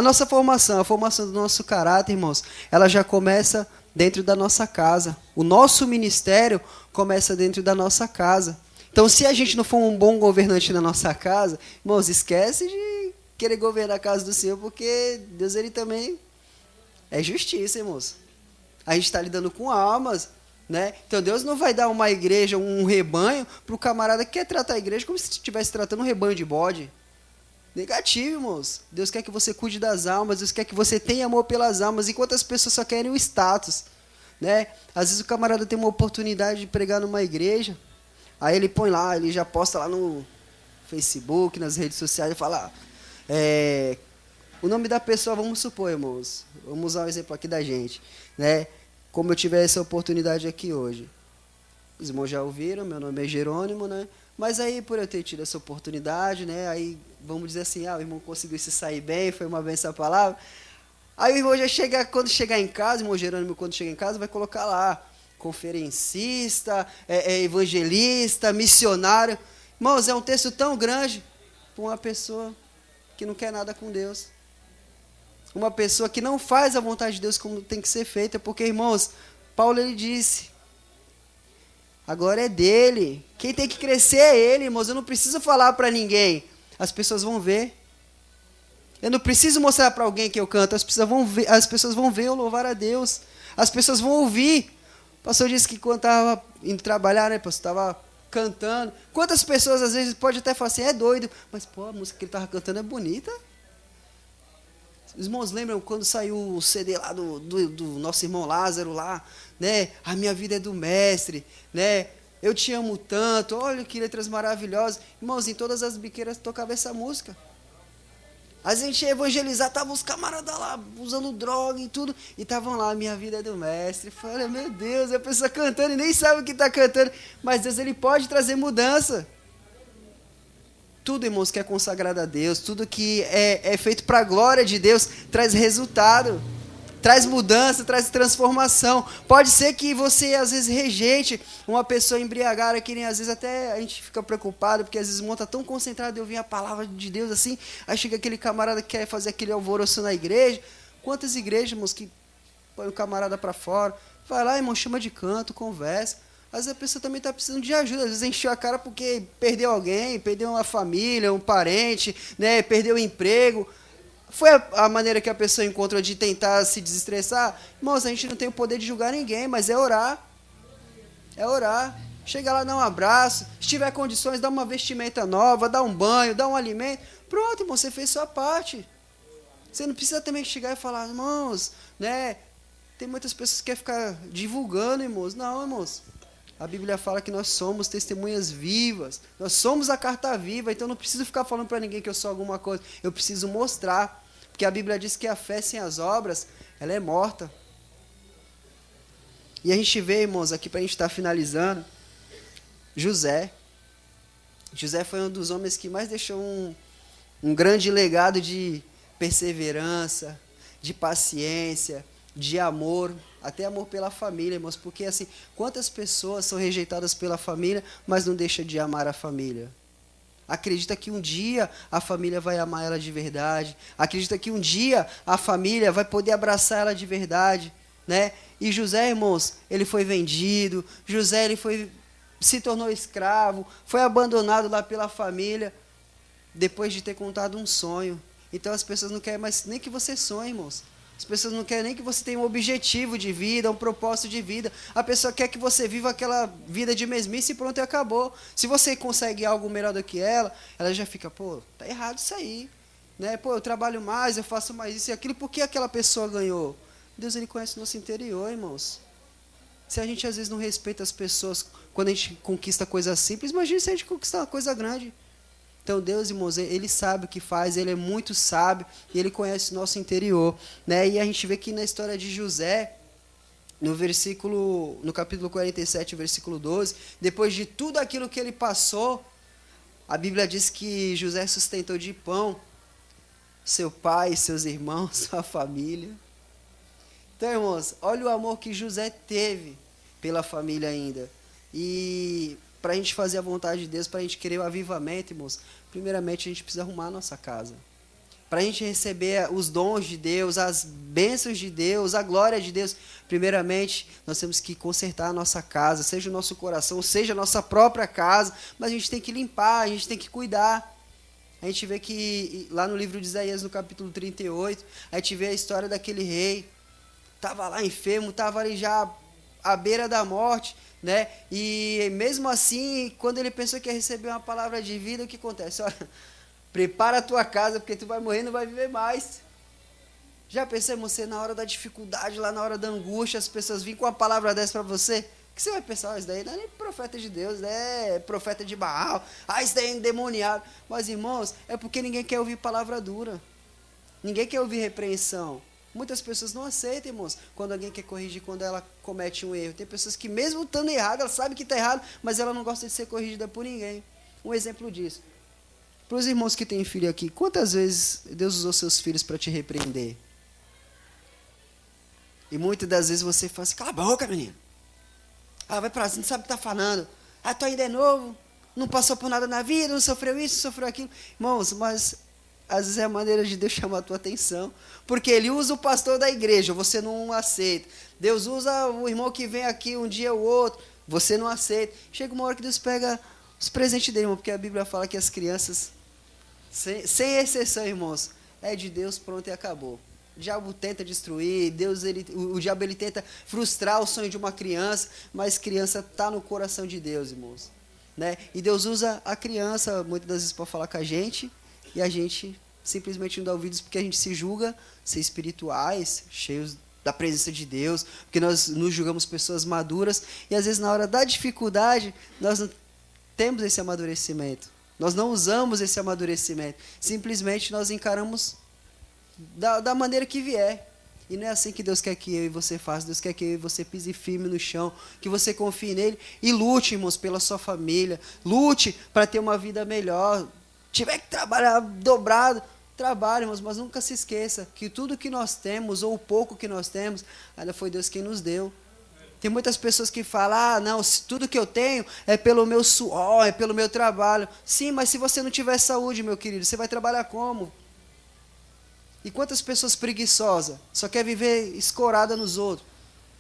Speaker 1: nossa formação, a formação do nosso caráter, irmãos, ela já começa dentro da nossa casa. O nosso ministério começa dentro da nossa casa. Então, se a gente não for um bom governante na nossa casa, irmãos, esquece de querer governar a casa do Senhor, porque Deus, ele também é justiça, irmãos. A gente está lidando com almas, né? Então, Deus não vai dar uma igreja, um rebanho, para o camarada que quer tratar a igreja como se estivesse tratando um rebanho de bode. Negativo, irmãos. Deus quer que você cuide das almas, Deus quer que você tenha amor pelas almas, enquanto as pessoas só querem o status, né? Às vezes o camarada tem uma oportunidade de pregar numa igreja, aí ele põe lá, ele já posta lá no Facebook, nas redes sociais, e fala, o nome da pessoa, vamos supor, irmãos, vamos usar um exemplo aqui da gente, né? Como eu tive essa oportunidade aqui hoje. Os irmãos já ouviram, meu nome é Jerônimo, né? Mas aí, por eu ter tido essa oportunidade, né? Aí, vamos dizer assim, o irmão conseguiu se sair bem, foi uma benção a palavra. Aí o irmão já chega, quando chegar em casa, o irmão Jerônimo, quando chegar em casa, vai colocar lá, conferencista, evangelista, missionário. Irmãos, é um texto tão grande para uma pessoa que não quer nada com Deus. Uma pessoa que não faz a vontade de Deus como tem que ser feita. Porque, irmãos, Paulo, ele disse, agora é dele. Quem tem que crescer é ele, irmãos. Eu não preciso falar para ninguém. As pessoas vão ver. Eu não preciso mostrar para alguém que eu canto. As pessoas vão ver eu louvar a Deus. As pessoas vão ouvir. O pastor disse que quando estava indo trabalhar, né, pastor, estava cantando. Quantas pessoas, às vezes, pode até falar assim, é doido. Mas, pô, a música que ele estava cantando é bonita. Os irmãos lembram quando saiu o CD lá do nosso irmão Lázaro lá, né? A minha vida é do mestre, né? Eu te amo tanto, olha que letras maravilhosas. Irmãos, em todas as biqueiras tocava essa música. A gente ia evangelizar, estavam os camaradas lá, usando droga e tudo, e estavam lá, minha vida é do mestre. Eu falei, meu Deus, a pessoa cantando e nem sabe o que está cantando, mas Deus, ele pode trazer mudança. Tudo, irmãos, que é consagrado a Deus, tudo que é feito para a glória de Deus, traz resultado, traz mudança, traz transformação. Pode ser que você, às vezes, rejeite uma pessoa embriagada, que nem às vezes até a gente fica preocupado, porque às vezes o irmão está tão concentrado em ouvir a palavra de Deus assim, aí chega aquele camarada que quer fazer aquele alvoroço na igreja. Quantas igrejas, irmãos, que põem o camarada para fora? Vai lá, irmão, chama de canto, conversa. Às vezes a pessoa também está precisando de ajuda, às vezes encheu a cara porque perdeu alguém, perdeu uma família, um parente, né, perdeu o emprego. Foi a maneira que a pessoa encontrou de tentar se desestressar? Irmãos, a gente não tem o poder de julgar ninguém, mas é orar. É orar. Chega lá, dá um abraço. Se tiver condições, dá uma vestimenta nova, dá um banho, dá um alimento. Pronto, irmão, você fez sua parte. Você não precisa também chegar e falar, irmãos, né? Tem muitas pessoas que querem ficar divulgando, irmãos. Não, irmãos. A Bíblia fala que nós somos testemunhas vivas. Nós somos a carta viva, então não preciso ficar falando para ninguém que eu sou alguma coisa. Eu preciso mostrar. Porque a Bíblia diz que a fé sem as obras, ela é morta. E a gente vê, irmãos, aqui para a gente estar finalizando, José. José foi um dos homens que mais deixou um grande legado de perseverança, de paciência, de amor, até amor pela família, irmãos, porque assim, quantas pessoas são rejeitadas pela família, mas não deixam de amar a família? Acredita que um dia a família vai amar ela de verdade, acredita que um dia a família vai poder abraçar ela de verdade, né? E José, irmãos, ele foi vendido, José se tornou escravo, foi abandonado lá pela família, depois de ter contado um sonho. Então as pessoas não querem mais nem que você sonhe, irmãos. As pessoas não querem nem que você tenha um objetivo de vida, um propósito de vida. A pessoa quer que você viva aquela vida de mesmice e pronto, e acabou. Se você consegue algo melhor do que ela já fica, pô, tá errado isso aí. Né? Pô, eu trabalho mais, eu faço mais isso e aquilo, por que aquela pessoa ganhou? Deus, ele conhece o nosso interior, irmãos. Se a gente às vezes não respeita as pessoas quando a gente conquista coisas simples, imagina se a gente conquistar uma coisa grande. Então Deus, irmãos, ele sabe o que faz, ele é muito sábio e ele conhece o nosso interior, né? E a gente vê que na história de José, no capítulo 47, versículo 12, depois de tudo aquilo que ele passou, a Bíblia diz que José sustentou de pão seu pai, seus irmãos, sua família. Então, irmãos, olha o amor que José teve pela família ainda. E para a gente fazer a vontade de Deus, para a gente querer o avivamento, irmãos, primeiramente a gente precisa arrumar a nossa casa. Para a gente receber os dons de Deus, as bênçãos de Deus, a glória de Deus, primeiramente nós temos que consertar a nossa casa, seja o nosso coração, seja a nossa própria casa, mas a gente tem que limpar, a gente tem que cuidar. A gente vê que lá no livro de Isaías, no capítulo 38, a gente vê a história daquele rei, estava lá enfermo, estava ali já à beira da morte, né? E mesmo assim, quando ele pensou que ia receber uma palavra de vida, o que acontece? Olha, prepara a tua casa, porque tu vai morrer e não vai viver mais. Já pensou, você, na hora da dificuldade, lá na hora da angústia, as pessoas vêm com uma palavra dessa para você? O que você vai pensar? Isso daí não é nem profeta de Deus, é profeta de Baal. Isso daí é endemoniado. Mas, irmãos, é porque ninguém quer ouvir palavra dura. Ninguém quer ouvir repreensão. Muitas pessoas não aceitam, irmãos, quando alguém quer corrigir, quando ela comete um erro. Tem pessoas que, mesmo estando errada, ela sabe que está errado, mas ela não gosta de ser corrigida por ninguém. Um exemplo disso. Para os irmãos que têm filho aqui, quantas vezes Deus usou seus filhos para te repreender? E muitas das vezes você fala assim, cala a boca, menino. Vai para cima, não sabe o que está falando. Tu ainda é novo, não passou por nada na vida, não sofreu isso, não sofreu aquilo. Irmãos, mas às vezes é a maneira de Deus chamar a tua atenção. Porque Ele usa o pastor da igreja, você não aceita. Deus usa o irmão que vem aqui um dia ou outro, você não aceita. Chega uma hora que Deus pega os presentes dele, irmão, porque a Bíblia fala que as crianças, sem exceção, irmãos, é de Deus, pronto e acabou. O diabo tenta destruir, o diabo ele tenta frustrar o sonho de uma criança, mas criança está no coração de Deus, irmãos. Né? E Deus usa a criança, muitas das vezes, para falar com a gente, e a gente simplesmente não dá ouvidos porque a gente se julga ser espirituais, cheios da presença de Deus, porque nós nos julgamos pessoas maduras, e às vezes na hora da dificuldade, nós não temos esse amadurecimento. Nós não usamos esse amadurecimento. Simplesmente nós encaramos da maneira que vier. E não é assim que Deus quer que eu e você faça. Deus quer que eu e você pise firme no chão, que você confie nele e lute, irmãos, pela sua família. Lute para ter uma vida melhor. Tiver que trabalhar dobrado, trabalhe, irmãos, mas nunca se esqueça que tudo que nós temos, ou o pouco que nós temos, ainda foi Deus quem nos deu. Tem muitas pessoas que falam, não, tudo que eu tenho é pelo meu suor, é pelo meu trabalho. Sim, mas se você não tiver saúde, meu querido, você vai trabalhar como? E quantas pessoas preguiçosas, só quer viver escorada nos outros?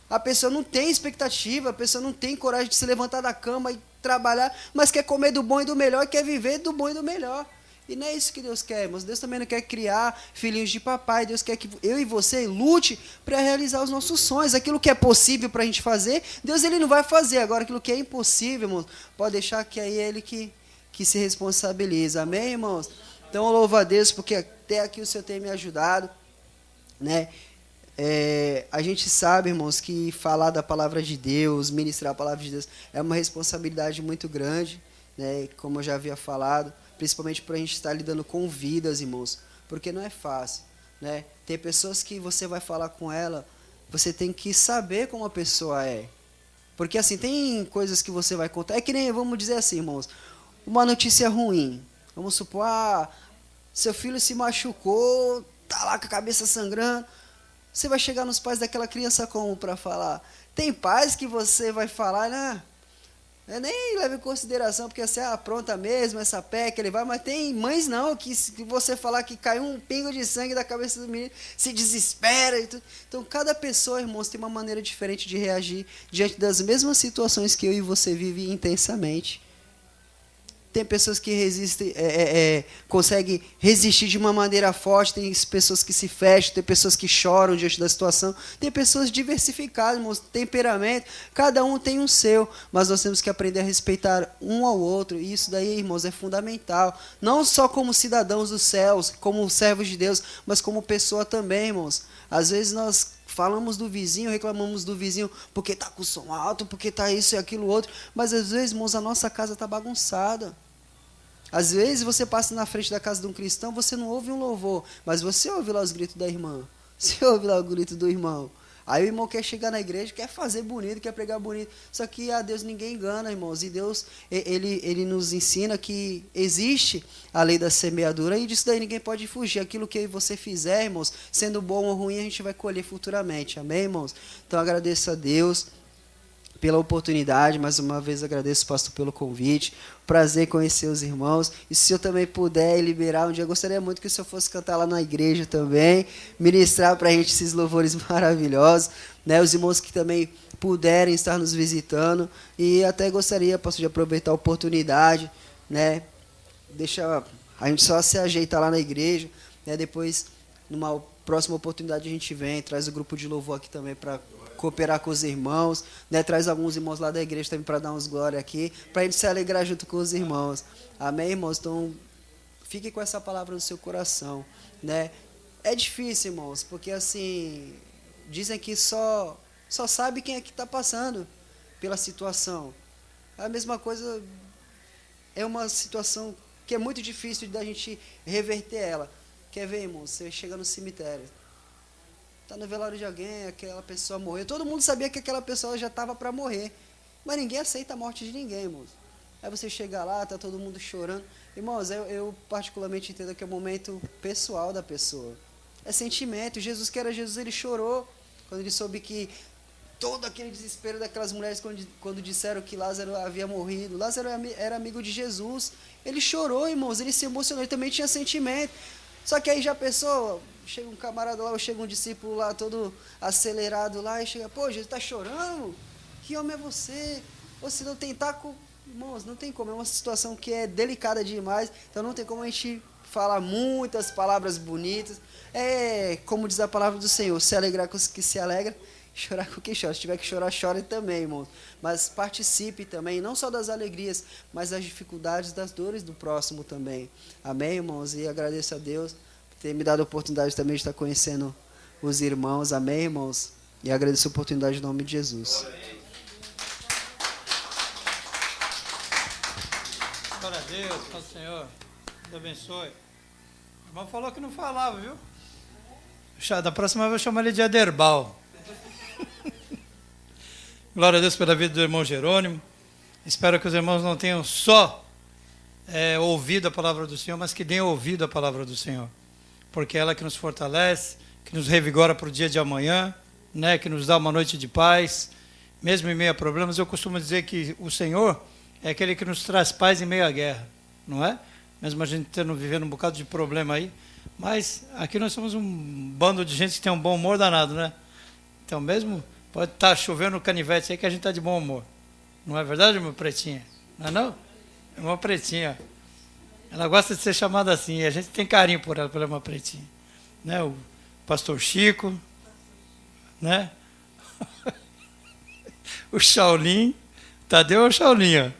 Speaker 1: A pessoa não tem expectativa, a pessoa não tem coragem de se levantar da cama e trabalhar, mas quer comer do bom e do melhor, e quer viver do bom e do melhor. E não é isso que Deus quer, irmãos. Deus também não quer criar filhinhos de papai. Deus quer que eu e você lute para realizar os nossos sonhos. Aquilo que é possível para a gente fazer, Deus ele não vai fazer. Agora, aquilo que é impossível, irmãos, pode deixar que é Ele que se responsabiliza. Amém, irmãos? Então, louvo a Deus, porque até aqui o Senhor tem me ajudado, né? A gente sabe, irmãos, que falar da palavra de Deus, ministrar a palavra de Deus, é uma responsabilidade muito grande, né? Como eu já havia falado, principalmente para a gente estar lidando com vidas, irmãos, porque não é fácil, né? Tem pessoas que você vai falar com ela, você tem que saber como a pessoa é. Porque assim, tem coisas que você vai contar. É que nem, vamos dizer assim, irmãos, uma notícia ruim. Vamos supor, seu filho se machucou, tá lá com a cabeça sangrando. Você vai chegar nos pais daquela criança como para falar? Tem pais que você vai falar, né? Eu nem leva em consideração, porque você apronta mesmo essa pé que ele vai, mas tem mães não, que você falar que caiu um pingo de sangue da cabeça do menino, se desespera e tudo. Então, cada pessoa, irmãos, tem uma maneira diferente de reagir diante das mesmas situações que eu e você vivem intensamente. Tem pessoas que resistem, conseguem resistir de uma maneira forte, tem pessoas que se fecham, tem pessoas que choram diante da situação, tem pessoas diversificadas, irmãos, temperamento, cada um tem um seu, mas nós temos que aprender a respeitar um ao outro, e isso daí, irmãos, é fundamental, não só como cidadãos dos céus, como servos de Deus, mas como pessoa também, irmãos. Às vezes nós falamos do vizinho, reclamamos do vizinho porque está com som alto, porque está isso e aquilo outro, mas às vezes, irmãos, a nossa casa está bagunçada. Às vezes você passa na frente da casa de um cristão, você não ouve um louvor, mas você ouve lá os gritos da irmã, você ouve lá o grito do irmão. Aí o irmão quer chegar na igreja, quer fazer bonito, quer pregar bonito. Só que a Deus ninguém engana, irmãos. E Deus, ele nos ensina que existe a lei da semeadura e disso daí ninguém pode fugir. Aquilo que você fizer, irmãos, sendo bom ou ruim, a gente vai colher futuramente. Amém, irmãos? Então agradeço a Deus pela oportunidade, mais uma vez agradeço, pastor, pelo convite, prazer conhecer os irmãos, e se eu também puder liberar um dia, eu gostaria muito que o senhor fosse cantar lá na igreja também, ministrar para a gente esses louvores maravilhosos, né? Os irmãos que também puderem estar nos visitando, e até gostaria, pastor, de aproveitar a oportunidade, né? Deixa a gente só se ajeitar lá na igreja, né? Depois, numa próxima oportunidade, a gente vem, traz o grupo de louvor aqui também para cooperar com os irmãos, né? Traz alguns irmãos lá da igreja também para dar uns glória aqui, para a gente se alegrar junto com os irmãos. Amém, irmãos? Então, fique com essa palavra no seu coração, né? É difícil, irmãos, porque assim, dizem que só sabe quem é que está passando pela situação. A mesma coisa, é uma situação que é muito difícil da gente reverter ela. Quer ver, irmão? Você chega no cemitério, está no velório de alguém, aquela pessoa morreu. Todo mundo sabia que aquela pessoa já estava para morrer. Mas ninguém aceita a morte de ninguém, irmãos. Aí você chega lá, está todo mundo chorando. Irmãos, eu particularmente entendo que é o momento pessoal da pessoa. É sentimento. Jesus, que era Jesus, ele chorou quando ele soube que todo aquele desespero daquelas mulheres quando disseram que Lázaro havia morrido. Lázaro era amigo de Jesus. Ele chorou, irmãos. Ele se emocionou. Ele também tinha sentimento. Só que aí já pensou, chega um camarada lá, ou chega um discípulo lá, todo acelerado lá, e chega, pô, Jesus está chorando? Que homem é você? Ou se não tentar, irmãos, não tem como, é uma situação que é delicada demais, então não tem como a gente falar muitas palavras bonitas. É, como diz a palavra do Senhor, se alegrar com os que se alegram, chorar com quem chora. Se tiver que chorar, chore também, irmãos. Mas participe também, não só das alegrias, mas das dificuldades, das dores do próximo também. Amém, irmãos? E agradeço a Deus por ter me dado a oportunidade também de estar conhecendo os irmãos. Amém, irmãos? E agradeço a oportunidade em nome de Jesus.
Speaker 2: Glória a Deus, Pai do Senhor. Deus abençoe. O irmão falou que não falava, viu? Da próxima vez eu chamo ele de Aderbal. Glória a Deus pela vida do irmão Jerônimo. Espero que os irmãos não tenham só ouvido a palavra do Senhor, mas que tenham ouvido a palavra do Senhor. Porque é ela que nos fortalece, que nos revigora para o dia de amanhã, né, que nos dá uma noite de paz, mesmo em meio a problemas. Eu costumo dizer que o Senhor é aquele que nos traz paz em meio à guerra, não é? Mesmo a gente vivendo um bocado de problema aí, mas aqui nós somos um bando de gente que tem um bom humor danado, né? Então mesmo pode estar chovendo canivete aí que a gente está de bom humor. Não é verdade, irmã Pretinha? Não é não? Irmã Pretinha. Ela gosta de ser chamada assim, e a gente tem carinho por ela, pela irmã Pretinha. Né? O pastor Chico, né? O Shaolin. Tadeu é o Shaolin, ó.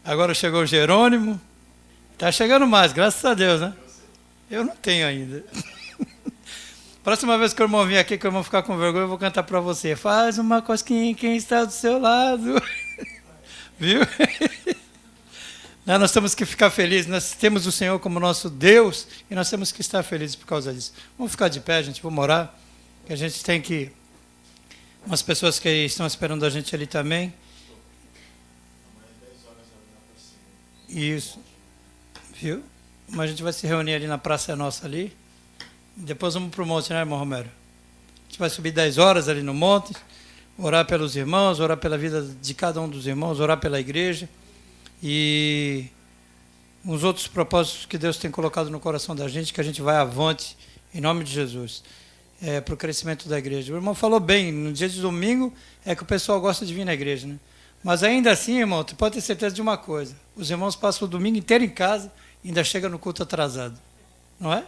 Speaker 2: Agora chegou o Jerônimo. Está chegando mais, graças a Deus, né? Eu não tenho ainda. Próxima vez que o irmão vir aqui, que o irmão ficar com vergonha, eu vou cantar para você. Faz uma cosquinha em quem está do seu lado. Viu? Nós temos que ficar felizes. Nós temos o Senhor como nosso Deus e nós temos que estar felizes por causa disso. Vamos ficar de pé, gente. Vamos orar. Que a gente tem que Umas pessoas que estão esperando a gente ali também. Isso. Viu? Mas a gente vai se reunir ali na Praça Nossa ali. Depois vamos para o monte, né, irmão Romero? A gente vai subir 10 horas ali no monte, orar pelos irmãos, orar pela vida de cada um dos irmãos, orar pela igreja. E uns outros propósitos que Deus tem colocado no coração da gente, que a gente vai avante, em nome de Jesus, para o crescimento da igreja. O irmão falou bem, no dia de domingo é que o pessoal gosta de vir na igreja, né? Mas ainda assim, irmão, tu pode ter certeza de uma coisa, os irmãos passam o domingo inteiro em casa e ainda chegam no culto atrasado, não é?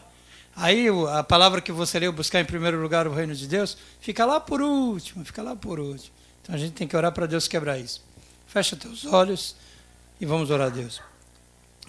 Speaker 2: Aí a palavra que você leu, buscar em primeiro lugar o reino de Deus, fica lá por último, fica lá por último. Então a gente tem que orar para Deus quebrar isso. Fecha teus olhos e vamos orar a Deus.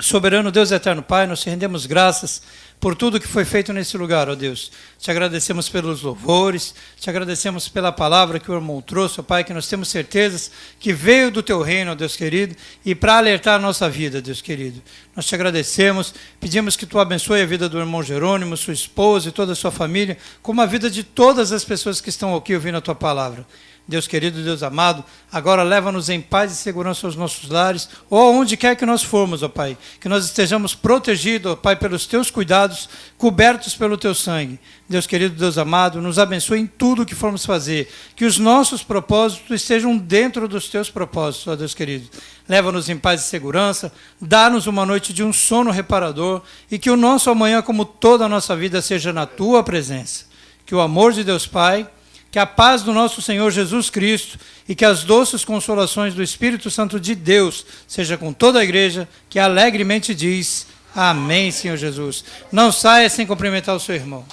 Speaker 2: Soberano Deus eterno Pai, nós te rendemos graças por tudo que foi feito nesse lugar, ó Deus. Te agradecemos pelos louvores, te agradecemos pela palavra que o irmão trouxe, ó Pai, que nós temos certezas que veio do teu reino, ó Deus querido, e para alertar a nossa vida, Deus querido. Nós te agradecemos, pedimos que tu abençoe a vida do irmão Jerônimo, sua esposa e toda a sua família, como a vida de todas as pessoas que estão aqui ouvindo a tua palavra. Deus querido, Deus amado, agora leva-nos em paz e segurança aos nossos lares, ou onde quer que nós formos, ó Pai, que nós estejamos protegidos, ó Pai, pelos teus cuidados, cobertos pelo teu sangue. Deus querido, Deus amado, nos abençoe em tudo o que formos fazer, que os nossos propósitos estejam dentro dos teus propósitos, ó Deus querido. Leva-nos em paz e segurança, dá-nos uma noite de um sono reparador, e que o nosso amanhã, como toda a nossa vida, seja na tua presença. Que o amor de Deus Pai, que a paz do nosso Senhor Jesus Cristo e que as doces consolações do Espírito Santo de Deus seja com toda a igreja que alegremente diz amém, Senhor Jesus. Não saia sem cumprimentar o seu irmão.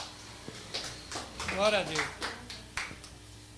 Speaker 2: Glória a Deus.